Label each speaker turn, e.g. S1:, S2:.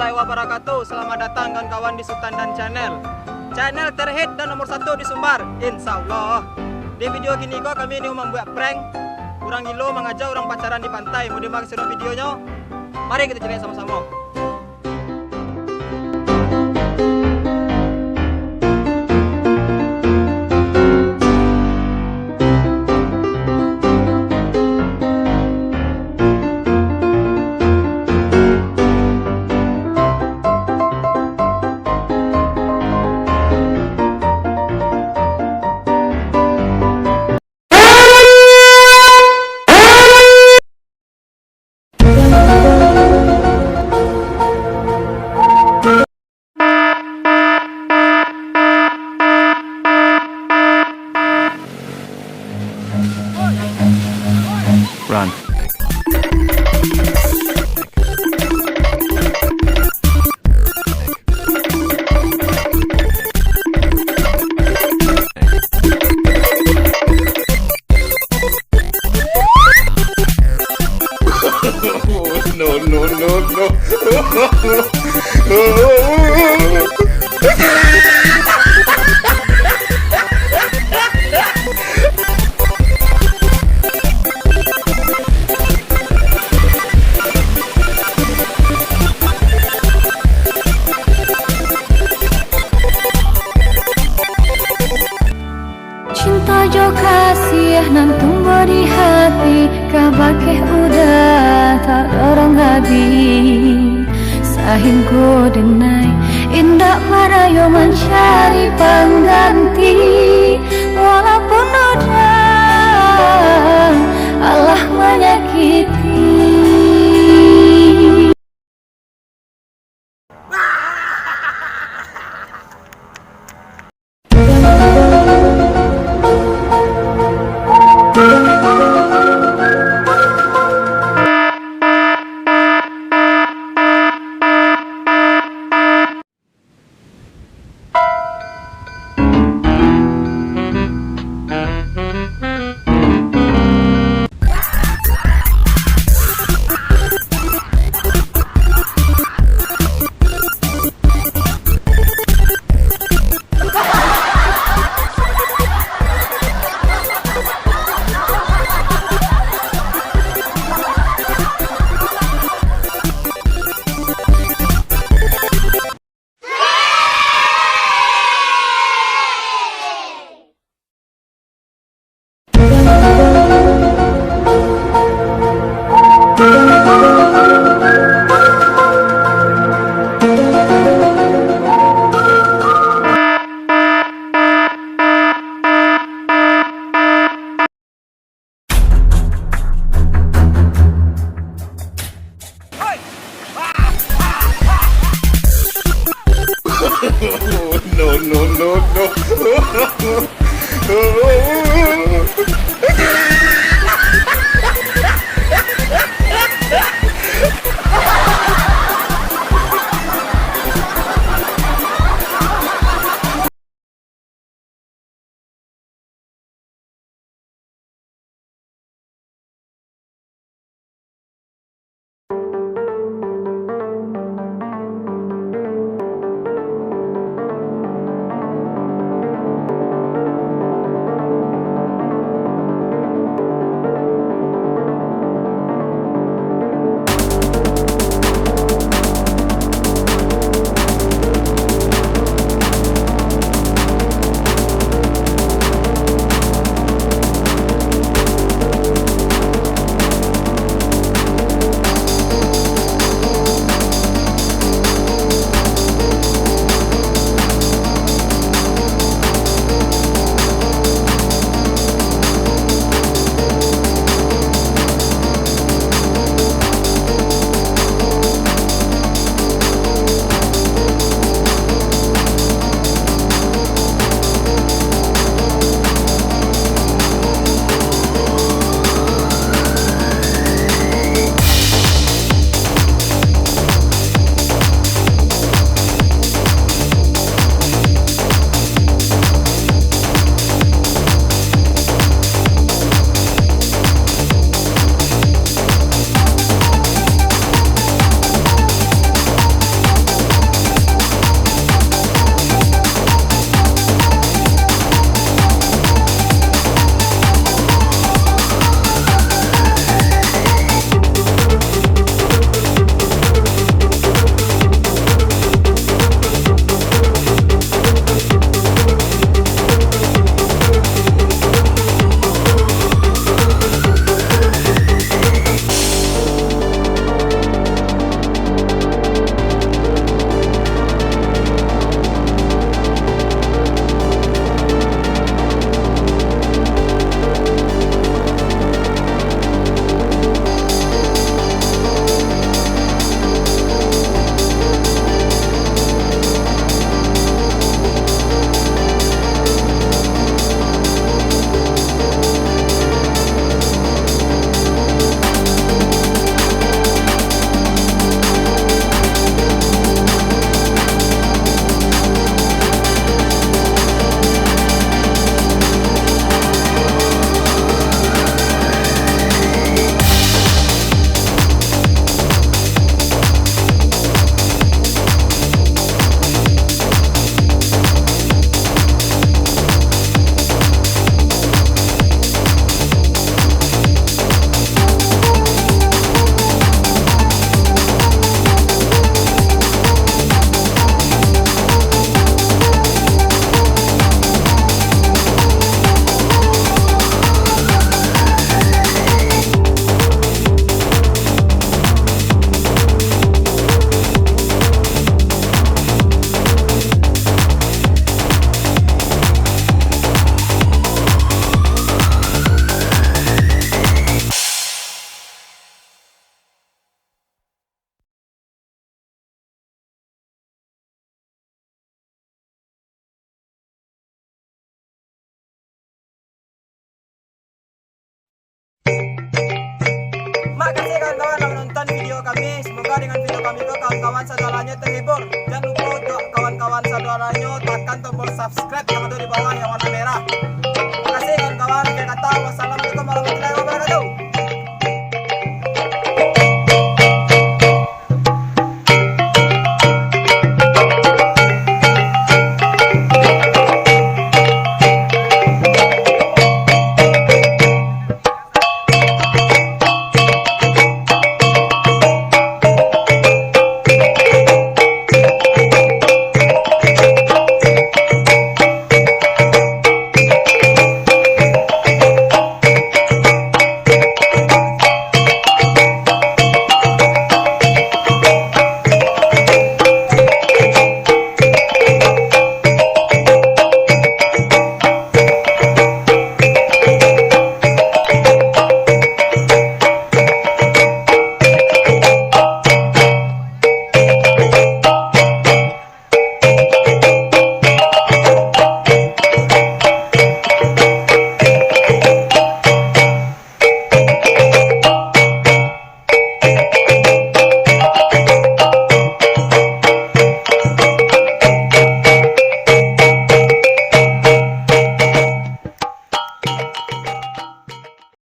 S1: warahmatullahi wabarakatuh. Selamat datang kawan-kawan di Sultan dan Channel. Channel terhit dan nomor 1 di Sumbar, insya Allah. Di video gini kok kami ini membuat prank. Kurang gilo mengajak orang pacaran di pantai. Mau dimak seru videonya? Mari kita cari sama-sama.
S2: Run. No.
S3: Cinta jo kasih nan tumbuh di hati, kabakeh udah tak dorong habis. Sahingku denai indah para yo mencari pengganti, walaupun udah Allah menyakiti.
S1: terhibur, jangan lupa untuk kawan-kawan saudaranya tekan tombol subscribe yang ada di bawah yang warna merah. Terima kasih kawan-kawan. Akhir kata, wassalamualaikum warahmatullahi wabarakatuh.